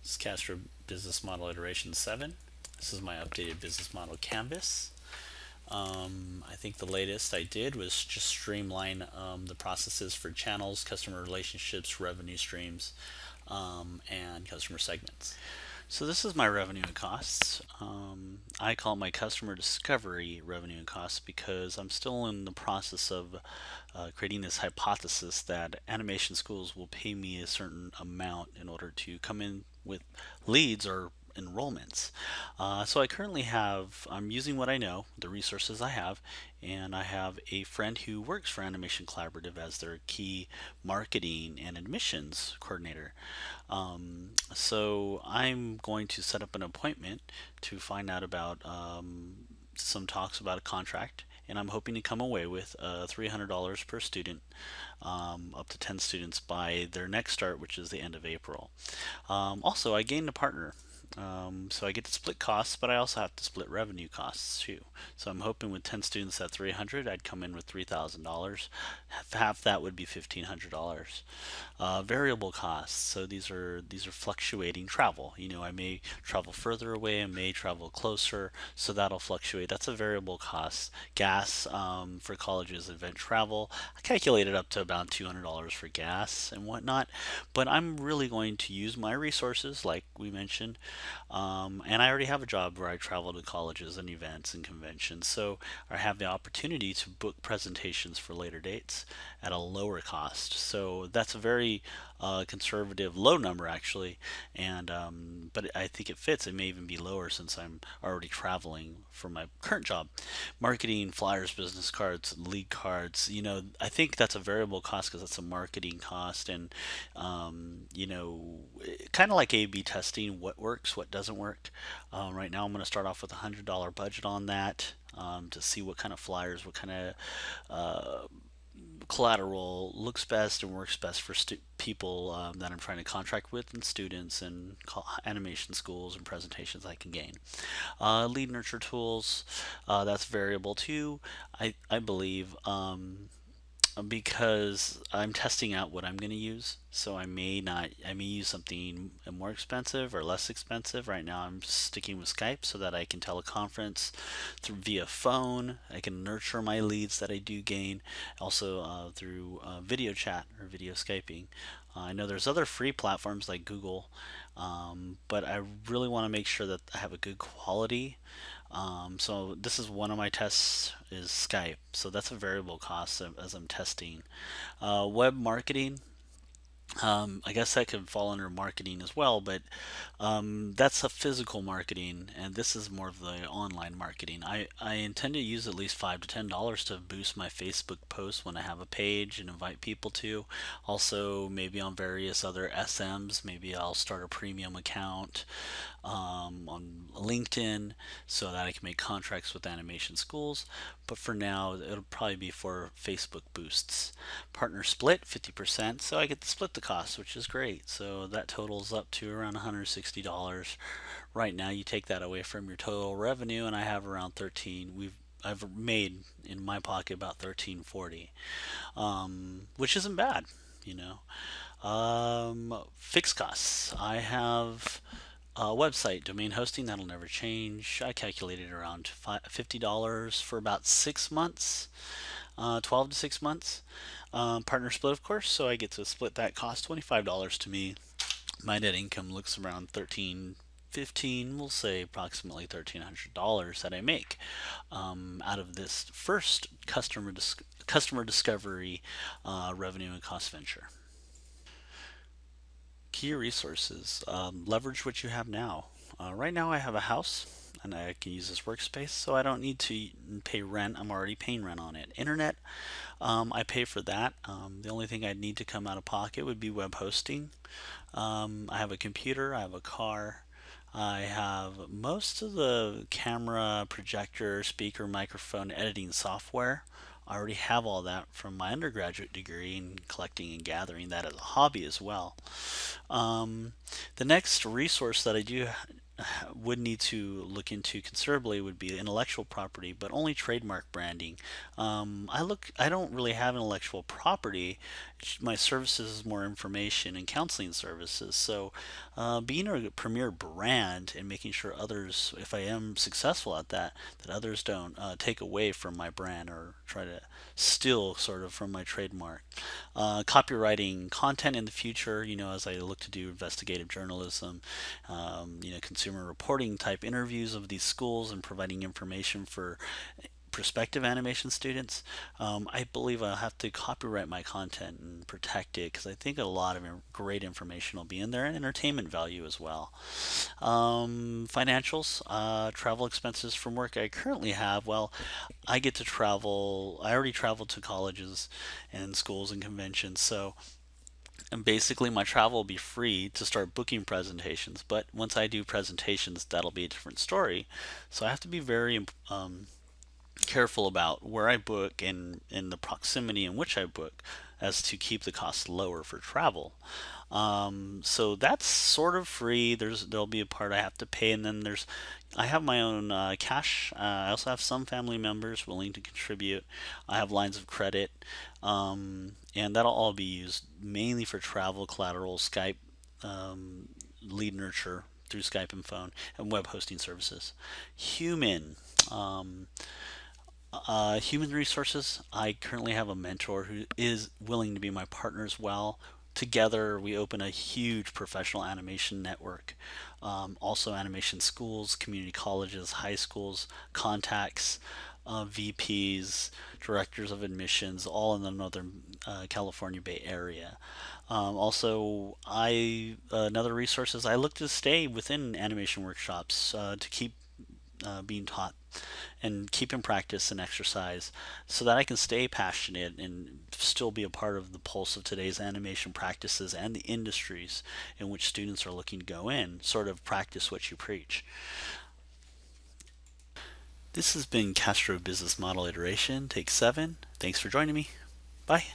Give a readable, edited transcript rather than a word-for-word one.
This is Castro Business Model Iteration 7. This is my updated business model canvas. I think the latest I did was just streamline the processes for channels, customer relationships, revenue streams, and customer segments. So this is my revenue and costs. I call it my customer discovery revenue and costs because I'm still in the process of creating this hypothesis that animation schools will pay me a certain amount in order to come in with leads or enrollments. So I currently I'm using what I know, the resources I have, and I have a friend who works for Animation Collaborative as their key marketing and admissions coordinator. So I'm going to set up an appointment to find out about some talks about a contract, and I'm hoping to come away with $300 per student, up to 10 students by their next start, which is the end of April. Also, I gained a partner. So I get to split costs, but I also have to split revenue costs too. So I'm hoping with 10 students at 300, I'd come in with $3,000. Half that would be $1,500. Variable costs. So these are fluctuating travel. I may travel further away, I may travel closer, so that'll fluctuate. That's a variable cost. Gas for colleges, event travel. I calculated up to about $200 for gas and whatnot. But I'm really going to use my resources, like we mentioned, and I already have a job where I travel to colleges and events and conventions, so I have the opportunity to book presentations for later dates at a lower cost. So that's a very conservative, low number actually, and but I think it fits. It may even be lower since I'm already traveling for my current job. Marketing, flyers, business cards, lead cards. I think that's a variable cost because that's a marketing cost, and kind of like A/B testing, what works, what doesn't work. Right now, I'm going to start off with a $100 budget on that to see what kind of flyers, what kind of collateral looks best and works best for people that I'm trying to contract with, and students and animation schools and presentations I can gain. Lead nurture tools, that's variable too. I believe because I'm testing out what I'm going to use. So I may use something more expensive or less expensive. Right now I'm sticking with Skype so that I can teleconference through via phone. I can nurture my leads that I do gain, also through video chat or video Skyping. I know there's other free platforms like Google, but I really want to make sure that I have a good quality. So this is one of my tests is Skype. So that's a variable cost as I'm testing. Web marketing. I guess that could fall under marketing as well, but that's a physical marketing, and this is more of the online marketing. I intend to use at least $5 to $10 to boost my Facebook posts when I have a page and invite people to. Also, maybe on various other SMs, maybe I'll start a premium account on LinkedIn so that I can make contracts with animation schools. But for now, it'll probably be for Facebook boosts. Partner split 50%, so I get to split the cost, which is great. So that totals up to around $160. Right now, you take that away from your total revenue, and I have around 13. I've made in my pocket about 1340, which isn't bad, you know. Fixed costs. I have a website domain hosting that'll never change. I calculated around $50 for about 6 months, 12 to 6 months. Partner split, of course, so I get to split that cost $25 to me. My net income looks around 1315, we'll say approximately $1,300 that I make out of this first customer discovery revenue and cost venture. Key resources. Leverage what you have now. Right now, I have a house and I can use this workspace, so I don't need to pay rent. I'm already paying rent on it. Internet, I pay for that. The only thing I'd need to come out of pocket would be web hosting. I have a computer, I have a car, I have most of the camera, projector, speaker, microphone, editing software. I already have all that from my undergraduate degree in collecting and gathering that as a hobby as well. Um, the next resource that I do would need to look into considerably would be intellectual property, but only trademark branding. I don't really have intellectual property. My services is more information and counseling services. So, being a premier brand and making sure others, if I am successful at that, that others don't take away from my brand or try to steal sort of from my trademark. Copywriting content in the future, as I look to do investigative journalism, consumer reporting type interviews of these schools and providing information for prospective animation students. I believe I'll have to copyright my content and protect it because I think a lot of great information will be in there and entertainment value as well. Financials, travel expenses from work I currently have. Well, I get to travel. I already traveled to colleges and schools and conventions, so and basically my travel will be free to start booking presentations. But once I do presentations, that'll be a different story. So I have to be very careful about where I book and the proximity in which I book as to keep the costs lower for travel. So that's sort of free. There'll be a part I have to pay, and then I have my own cash. I also have some family members willing to contribute. I have lines of credit, and that'll all be used mainly for travel, collateral, Skype, lead nurture through Skype and phone, and web hosting services. Human. Um, Human resources, I currently have a mentor who is willing to be my partner as well. Together, we open a huge professional animation network. Also, animation schools, community colleges, high schools, contacts, VPs, directors of admissions, all in the Northern California Bay Area. Also, I another resource is I look to stay within animation workshops to keep being taught and keep in practice and exercise so that I can stay passionate and still be a part of the pulse of today's animation practices and the industries in which students are looking to go in, sort of practice what you preach. This has been Castro Business Model Iteration, Take 7. Thanks for joining me. Bye.